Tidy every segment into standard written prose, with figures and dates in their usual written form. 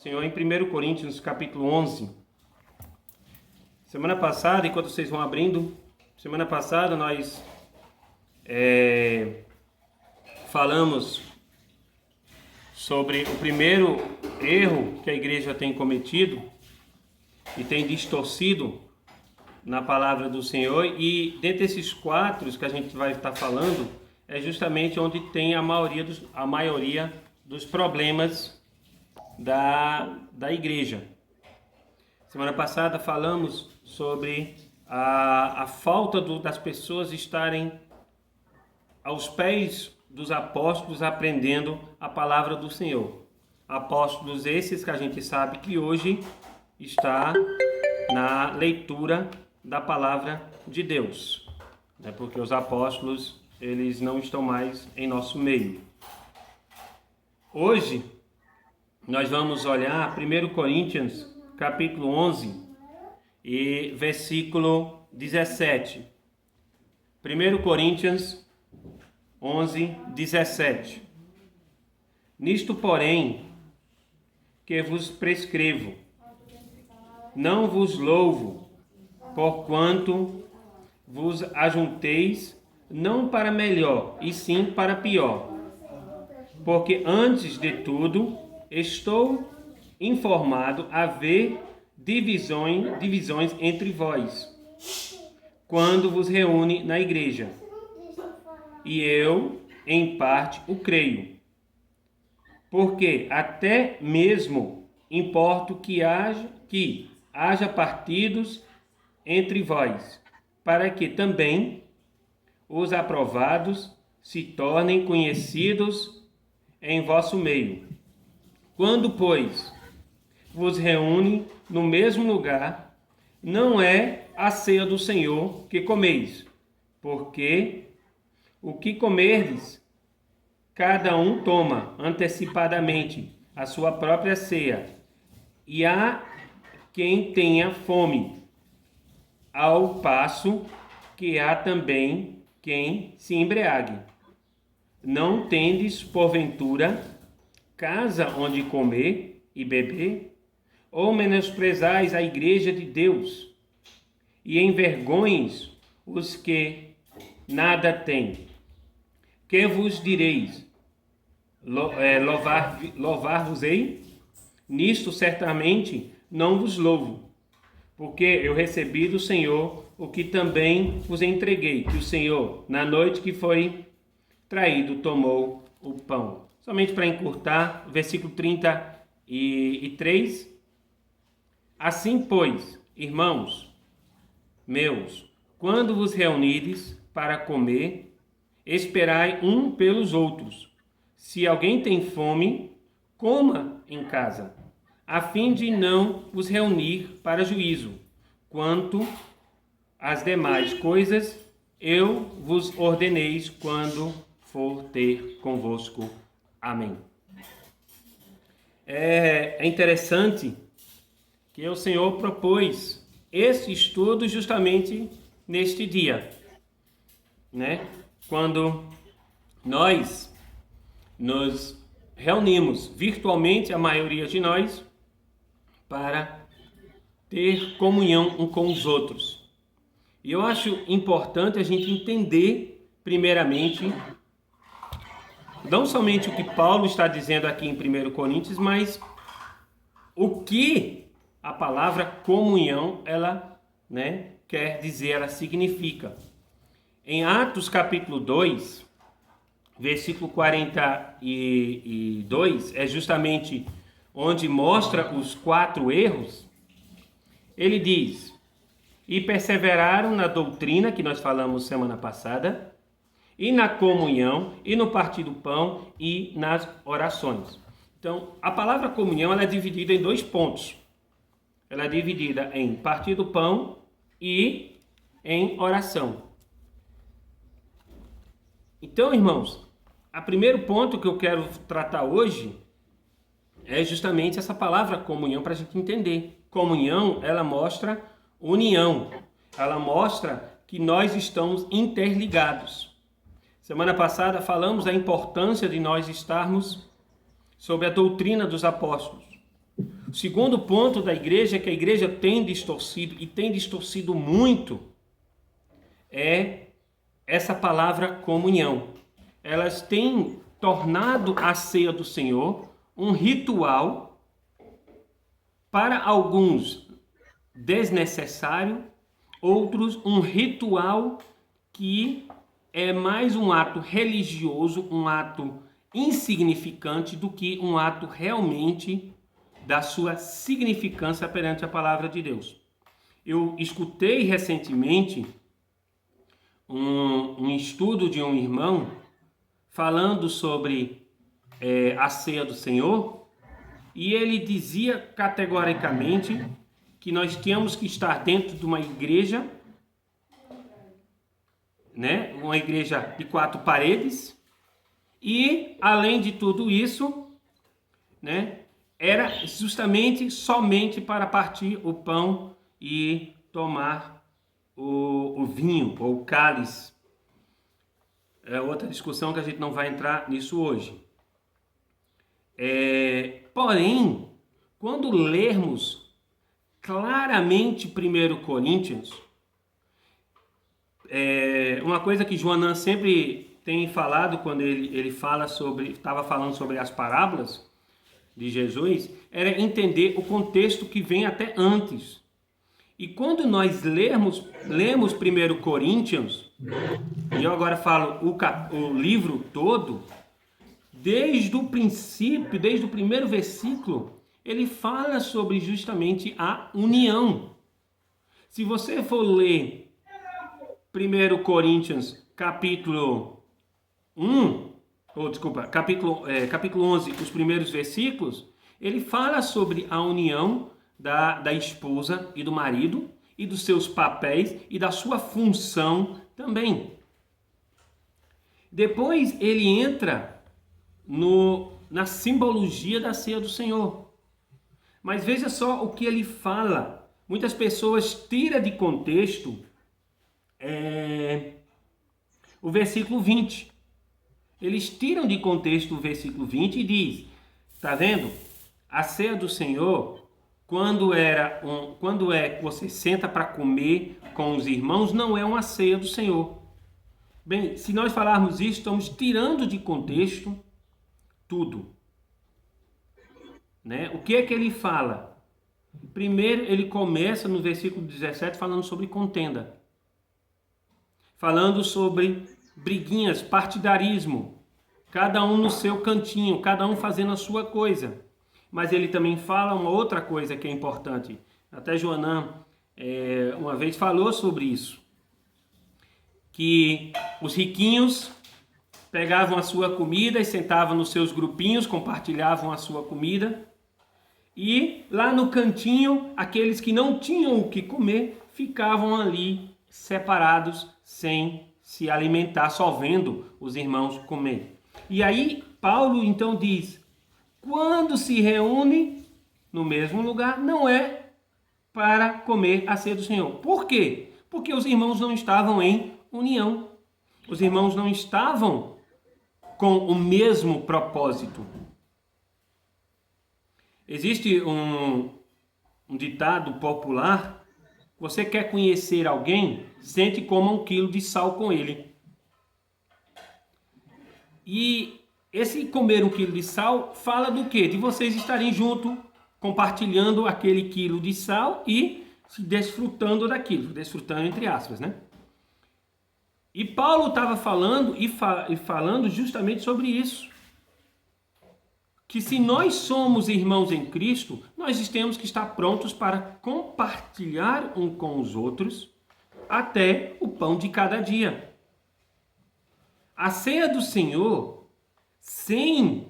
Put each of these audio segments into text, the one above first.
Senhor, em 1 Coríntios, capítulo 11. Semana passada, enquanto vocês vão abrindo, semana passada nós falamos sobre o primeiro erro que a igreja tem cometido e tem distorcido na palavra do Senhor, e dentre esses quatro que a gente vai estar falando, é justamente onde tem a maioria dos problemas da igreja. Semana passada falamos sobre a falta das pessoas estarem aos pés dos apóstolos aprendendo a palavra do Senhor. Apóstolos esses que a gente sabe que hoje está na leitura da palavra de Deus, né? Porque os apóstolos, eles não estão mais em nosso meio. Hoje nós vamos olhar 1 Coríntios, capítulo 11 e versículo 17. 1 Coríntios 11, 17. Nisto, porém, que vos prescrevo, não vos louvo, porquanto vos ajunteis não para melhor, e sim para pior. Porque antes de tudo, estou informado haver divisões entre vós, quando vos reúne na igreja. E eu, em parte, o creio. Porque até mesmo importa que haja partidos entre vós, para que também os aprovados se tornem conhecidos em vosso meio. Quando, pois, vos reúne no mesmo lugar, não é a ceia do Senhor que comeis, porque o que comerdes, cada um toma antecipadamente a sua própria ceia, e há quem tenha fome, ao passo que há também quem se embriague. Não tendes, porventura, casa onde comer e beber? Ou menosprezais a igreja de Deus e envergonhes os que nada têm? Que vos direis? Louvar-vos-ei? Nisto certamente não vos louvo, porque eu recebi do Senhor o que também vos entreguei, que o Senhor, na noite que foi traído, tomou o pão. Somente para encurtar, versículo 33. Assim, pois, irmãos meus, quando vos reunides para comer, esperai um pelos outros. Se alguém tem fome, coma em casa, a fim de não vos reunir para juízo. Quanto às demais coisas, eu vos ordeneis quando for ter convosco. Amém. É interessante que o Senhor propôs esse estudo justamente neste dia, né? Quando nós nos reunimos virtualmente, a maioria de nós, para ter comunhão um com os outros. E eu acho importante a gente entender, primeiramente, não somente o que Paulo está dizendo aqui em 1 Coríntios, mas o que a palavra comunhão, ela, quer dizer, ela significa. Em Atos capítulo 2, versículo 42, é justamente onde mostra os 4 erros. Ele diz: e perseveraram na doutrina, que nós falamos semana passada, e na comunhão, e no partir do pão, e nas orações. Então, a palavra comunhão, ela é dividida em 2 pontos. Ela é dividida em partir do pão e em oração. Então, irmãos, o primeiro ponto que eu quero tratar hoje é justamente essa palavra comunhão, para a gente entender. Comunhão, ela mostra união. Ela mostra que nós estamos interligados. Semana passada falamos da importância de nós estarmos sob a doutrina dos apóstolos. O segundo ponto da igreja, que a igreja tem distorcido, e tem distorcido muito, é essa palavra comunhão. Elas têm tornado a ceia do Senhor um ritual, para alguns desnecessário, outros um ritual que é mais um ato religioso, um ato insignificante do que um ato realmente da sua significância perante a palavra de Deus. Eu escutei recentemente um estudo de um irmão falando sobre a ceia do Senhor, e ele dizia categoricamente que nós tínhamos que estar dentro de uma igreja, né? Uma igreja de 4 paredes, e além de tudo isso, né? Era justamente somente para partir o pão e tomar o vinho ou o cálice. É outra discussão que a gente não vai entrar nisso hoje. Porém, quando lermos claramente 1 Coríntios, uma coisa que Joanã sempre tem falado quando ele estava falando sobre as parábolas de Jesus, era entender o contexto que vem até antes. E quando nós lemos 1 Coríntios, e eu agora falo o livro todo, desde o princípio, desde o primeiro versículo, ele fala sobre justamente a união. Se você for ler 1 Coríntios capítulo 11, os primeiros versículos, ele fala sobre a união da esposa e do marido, e dos seus papéis e da sua função também. Depois ele entra na simbologia da ceia do Senhor. Mas veja só o que ele fala. Muitas pessoas tiram de contexto o versículo 20. Eles tiram de contexto o versículo 20 e diz, tá vendo? A ceia do Senhor, quando que você senta para comer com os irmãos, não é uma ceia do Senhor. Bem, se nós falarmos isso, estamos tirando de contexto tudo. Né? O que é que ele fala? Primeiro, ele começa no versículo 17 falando sobre contenda. Falando sobre briguinhas, partidarismo. Cada um no seu cantinho, cada um fazendo a sua coisa. Mas ele também fala uma outra coisa que é importante. Até Joanã uma vez falou sobre isso. Que os riquinhos pegavam a sua comida e sentavam nos seus grupinhos, compartilhavam a sua comida. E lá no cantinho, aqueles que não tinham o que comer, ficavam ali separados, sem se alimentar, só vendo os irmãos comer. E aí Paulo então diz, quando se reúne no mesmo lugar, não é para comer a ceia do Senhor. Por quê? Porque os irmãos não estavam em união. Os irmãos não estavam com o mesmo propósito. Existe um ditado popular: você quer conhecer alguém, sente e coma 1 quilo de sal com ele. E esse comer 1 quilo de sal fala do quê? De vocês estarem juntos, compartilhando aquele quilo de sal e se desfrutando daquilo. Desfrutando entre aspas, né? E Paulo estava falando falando justamente sobre isso. Que se nós somos irmãos em Cristo, nós temos que estar prontos para compartilhar um com os outros até o pão de cada dia. A ceia do Senhor, sem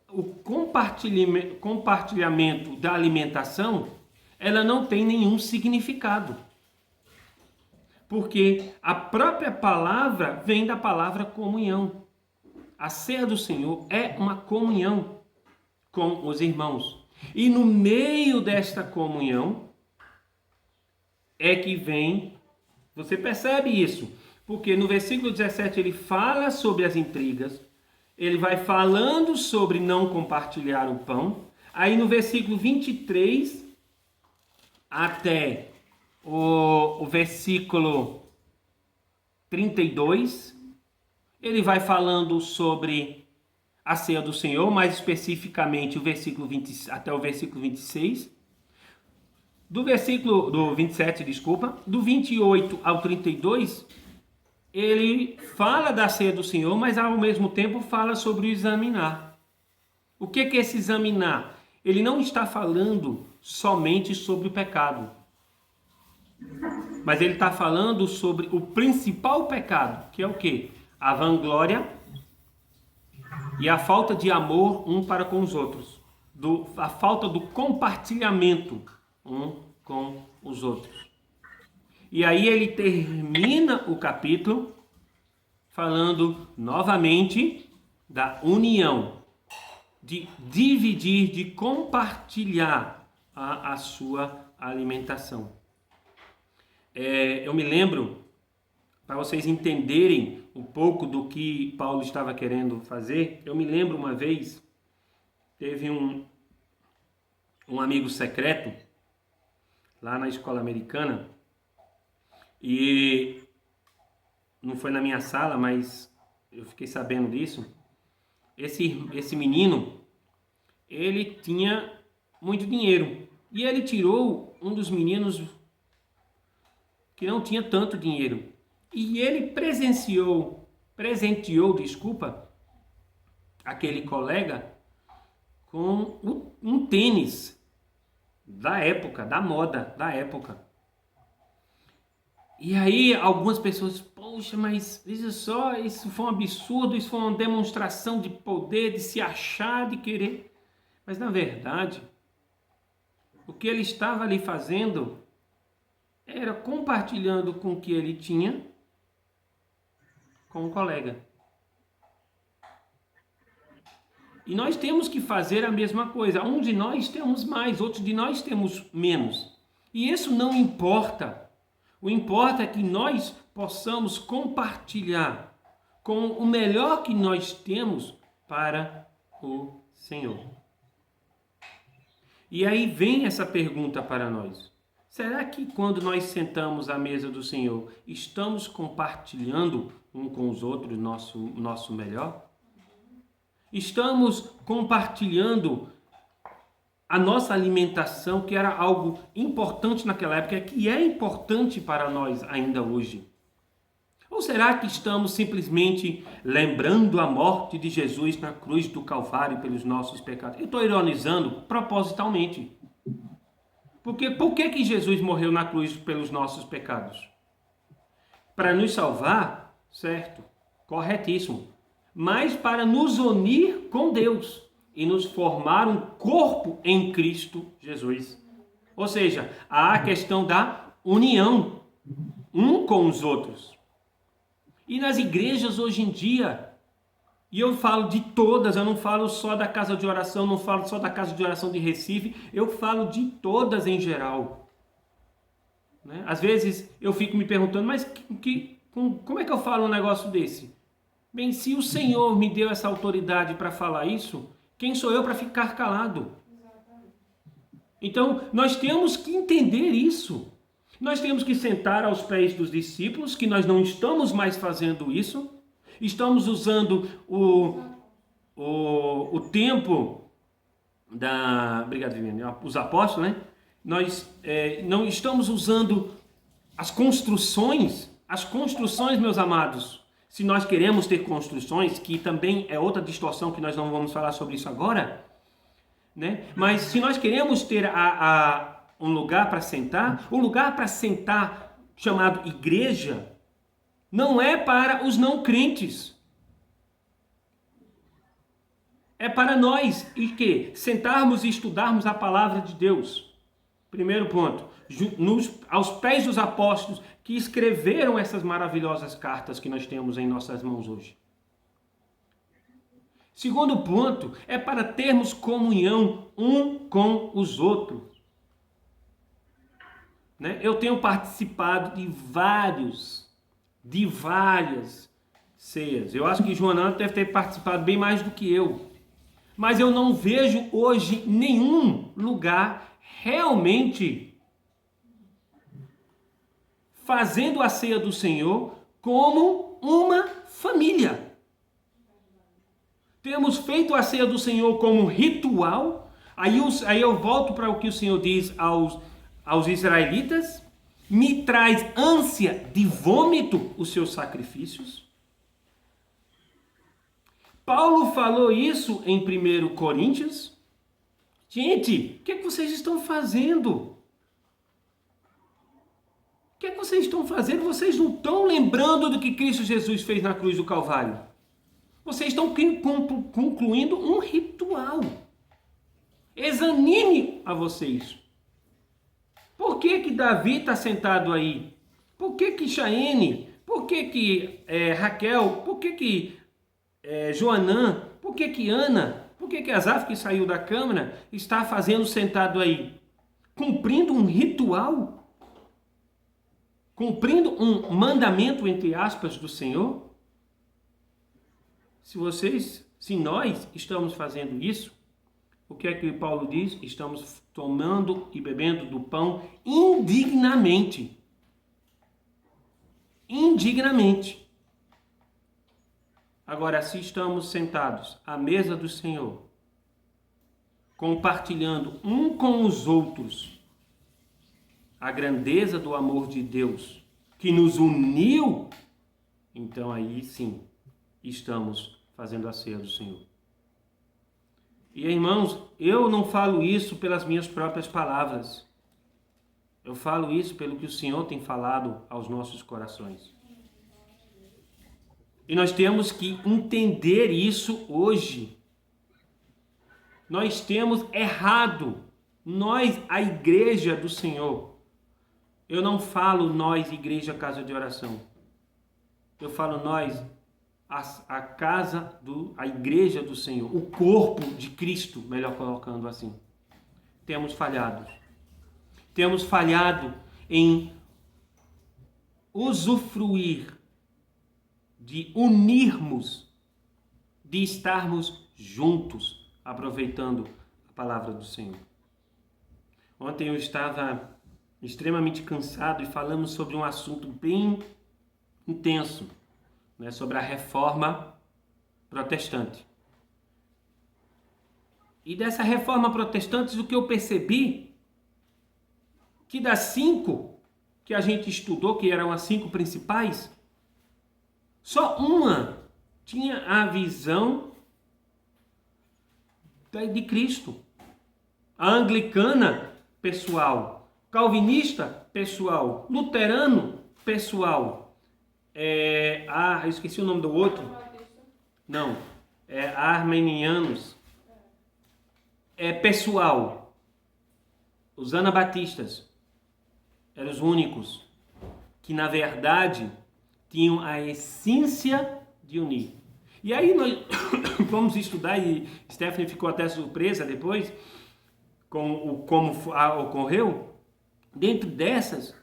o compartilhamento da alimentação, ela não tem nenhum significado. Porque a própria palavra vem da palavra comunhão. A ceia do Senhor é uma comunhão com os irmãos. E no meio desta comunhão é que vem, você percebe isso, porque no versículo 17 ele fala sobre as intrigas, ele vai falando sobre não compartilhar o pão, Aí no versículo 23 até o versículo 32, ele vai falando sobre a ceia do Senhor, mais especificamente o versículo 20, até o versículo 26. Do 27, desculpa, do 28 ao 32, ele fala da ceia do Senhor, mas ao mesmo tempo fala sobre o examinar. O que é esse examinar? Ele não está falando somente sobre o pecado, mas ele está falando sobre o principal pecado, que é o quê? A vanglória e a falta de amor um para com os outros, a falta do compartilhamento um com os outros. E aí ele termina o capítulo falando novamente da união, de dividir, de compartilhar a sua alimentação. Eu me lembro, para vocês entenderem um pouco do que Paulo estava querendo fazer, eu me lembro uma vez, teve um amigo secreto lá na escola americana, e não foi na minha sala, mas eu fiquei sabendo disso. Esse menino, ele tinha muito dinheiro, e ele tirou um dos meninos que não tinha tanto dinheiro, e ele presenteou, aquele colega com um tênis da época, da moda da época. E aí algumas pessoas, poxa, mas veja só, isso foi um absurdo, isso foi uma demonstração de poder, de se achar, de querer. Mas na verdade, o que ele estava ali fazendo era compartilhando com o que ele tinha com o colega. E nós temos que fazer a mesma coisa. Um de nós temos mais, outro de nós temos menos. E isso não importa. O importa é que nós possamos compartilhar com o melhor que nós temos para o Senhor. E aí vem essa pergunta para nós. Será que quando nós sentamos à mesa do Senhor, estamos compartilhando um com os outros nosso melhor? Estamos compartilhando a nossa alimentação, que era algo importante naquela época, que é importante para nós ainda hoje? Ou será que estamos simplesmente lembrando a morte de Jesus na cruz do Calvário pelos nossos pecados? Eu estou ironizando propositalmente. Porque por que Jesus morreu na cruz pelos nossos pecados? Para nos salvar, certo, corretíssimo, mas para nos unir com Deus e nos formar um corpo em Cristo Jesus. Ou seja, há a questão da união um com os outros. E nas igrejas hoje em dia, e eu falo de todas, eu não falo só da casa de oração, não falo só da casa de oração de Recife, eu falo de todas em geral. Né? Às vezes eu fico me perguntando, mas como é que eu falo um negócio desse? Bem, se o Senhor me deu essa autoridade para falar isso, quem sou eu para ficar calado? Então, nós temos que entender isso. Nós temos que sentar aos pés dos discípulos, que nós não estamos mais fazendo isso. Estamos usando o tempo Obrigado, Viviane. Os apóstolos, né? Nós não estamos usando as construções, meus amados. Se nós queremos ter construções, que também é outra distorção que nós não vamos falar sobre isso agora, né? Mas se nós queremos ter um lugar para sentar, o lugar para sentar chamado igreja não é para os não crentes. É para nós e que sentarmos e estudarmos a palavra de Deus. Primeiro ponto, aos pés dos apóstolos que escreveram essas maravilhosas cartas que nós temos em nossas mãos hoje. Segundo ponto, é para termos comunhão um com os outros. Né? Eu tenho participado de várias ceias. Eu acho que Joana deve ter participado bem mais do que eu. Mas eu não vejo hoje nenhum lugar realmente fazendo a ceia do Senhor como uma família. Temos feito a ceia do Senhor como ritual. Aí eu volto para o que o Senhor diz aos israelitas. Me traz ânsia de vômito os seus sacrifícios. Paulo falou isso em 1 Coríntios. Gente, o que é que vocês estão fazendo? O que é que vocês estão fazendo? Vocês não estão lembrando do que Cristo Jesus fez na cruz do Calvário. Vocês estão concluindo um ritual. Examine a vocês. Por que Davi está sentado aí? Por que Chaene? Por que Raquel? Por que Joanã? Por que Ana? Por que Asaf, que saiu da câmara, está fazendo sentado aí? Cumprindo um ritual? Cumprindo um mandamento, entre aspas, do Senhor? Se nós estamos fazendo isso, o que é que Paulo diz? Estamos tomando e bebendo do pão indignamente. Indignamente. Agora, se estamos sentados à mesa do Senhor, compartilhando um com os outros a grandeza do amor de Deus que nos uniu, então aí sim estamos fazendo a ceia do Senhor. E irmãos, eu não falo isso pelas minhas próprias palavras. Eu falo isso pelo que o Senhor tem falado aos nossos corações. E nós temos que entender isso hoje. Nós temos errado. Nós, a igreja do Senhor. Eu não falo nós, igreja, casa de oração. Eu falo nós, a igreja do Senhor, o corpo de Cristo, melhor colocando assim. Temos falhado. Temos falhado em usufruir, de unirmos, de estarmos juntos, aproveitando a palavra do Senhor. Ontem eu estava extremamente cansado e falamos sobre um assunto bem intenso, né, sobre a reforma protestante. E dessa reforma protestante, o que eu percebi, que das 5 que a gente estudou, que eram as 5 principais, só uma tinha a visão de Cristo. A anglicana, pessoal. Calvinista, pessoal. Luterano, pessoal. Eu esqueci o nome do outro. Não. Armenianos. Pessoal. Os anabatistas eram os únicos que, na verdade, tinham a essência de unir. E aí nós vamos estudar, e Stephanie ficou até surpresa depois com como ocorreu. Dentro dessas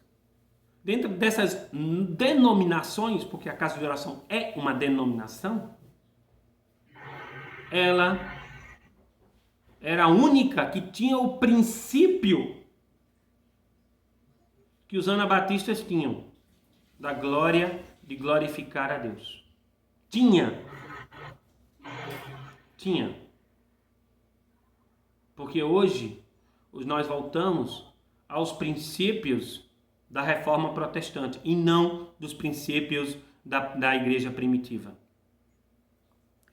denominações, porque a casa de oração é uma denominação, ela era a única que tinha o princípio que os anabatistas tinham, da glória, de glorificar a Deus. Tinha. Porque hoje nós voltamos aos princípios da reforma protestante e não dos princípios da igreja primitiva.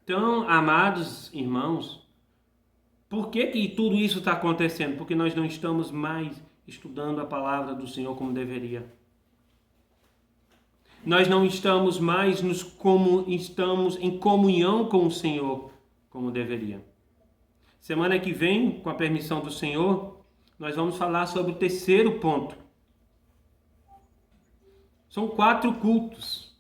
Então, amados irmãos, por que tudo isso está acontecendo? Porque nós não estamos mais estudando a palavra do Senhor como deveria. Nós não estamos mais estamos em comunhão com o Senhor como deveria. Semana que vem, com a permissão do Senhor, nós vamos falar sobre o terceiro ponto. São 4 cultos.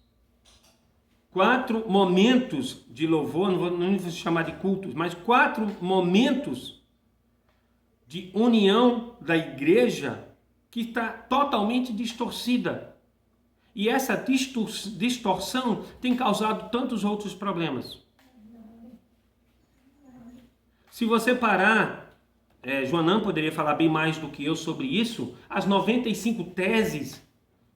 4 momentos de louvor, não vou chamar de cultos, mas 4 momentos de união da igreja que está totalmente distorcida. E essa distorção tem causado tantos outros problemas. Se você parar, Joanã poderia falar bem mais do que eu sobre isso, as 95 teses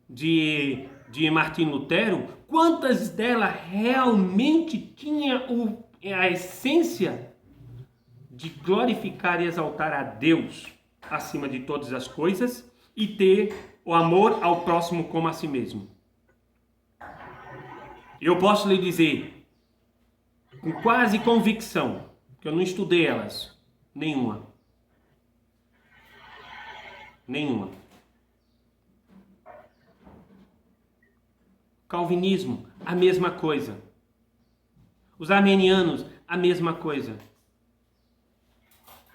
de Martim Lutero, quantas delas realmente tinham a essência de glorificar e exaltar a Deus acima de todas as coisas e ter o amor ao próximo como a si mesmo? Eu posso lhe dizer, com quase convicção, que eu não estudei elas, nenhuma. Calvinismo, a mesma coisa. Os armenianos, a mesma coisa.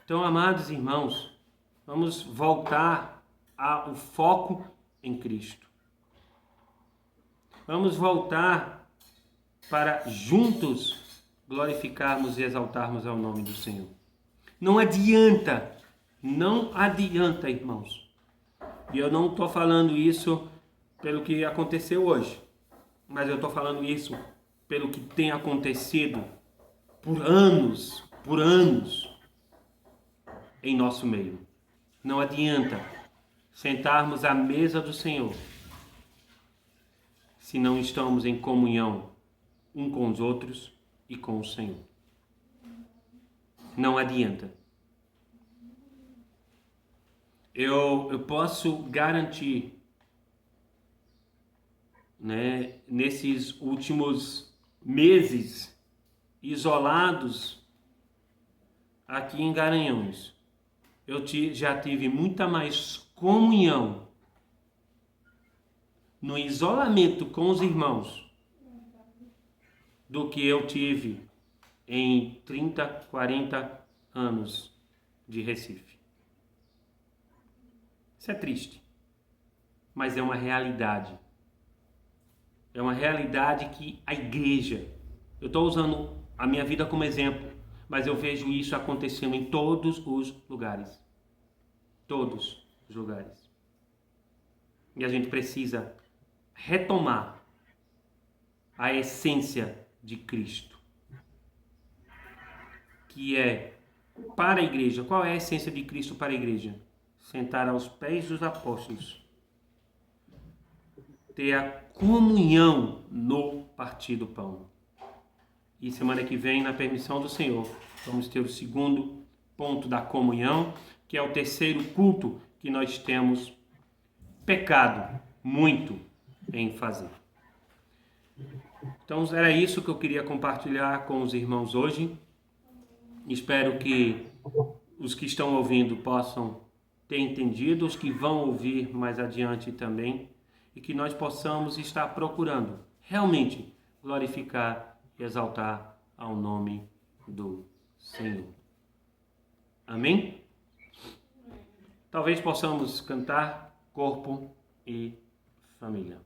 Então, amados irmãos, vamos voltar ao foco em Cristo. Vamos voltar para juntos glorificarmos e exaltarmos ao nome do Senhor. Não adianta, irmãos. E eu não estou falando isso pelo que aconteceu hoje, mas eu estou falando isso pelo que tem acontecido por anos em nosso meio. Não adianta sentarmos à mesa do Senhor se não estamos em comunhão um com os outros e com o Senhor. Não adianta. Eu posso garantir, né, nesses últimos meses isolados aqui em Garanhuns, eu já tive muita mais comunhão no isolamento com os irmãos do que eu tive em 30, 40 anos de Recife. Isso é triste, mas é uma realidade. É uma realidade que a igreja, eu estou usando a minha vida como exemplo, mas eu vejo isso acontecendo em todos os lugares. Todos os lugares. E a gente precisa retomar a essência de Cristo, que é para a igreja. Qual é a essência de Cristo para a igreja? Sentar aos pés dos apóstolos, ter a comunhão no partir do pão. E semana que vem, na permissão do Senhor, vamos ter o segundo ponto da comunhão, que é o terceiro culto que nós temos pecado muito em fazer. Então, era isso que eu queria compartilhar com os irmãos hoje. Espero que os que estão ouvindo possam ter entendido, os que vão ouvir mais adiante também, e que nós possamos estar procurando realmente glorificar e exaltar ao nome do Senhor. Amém? Talvez possamos cantar Corpo e Família.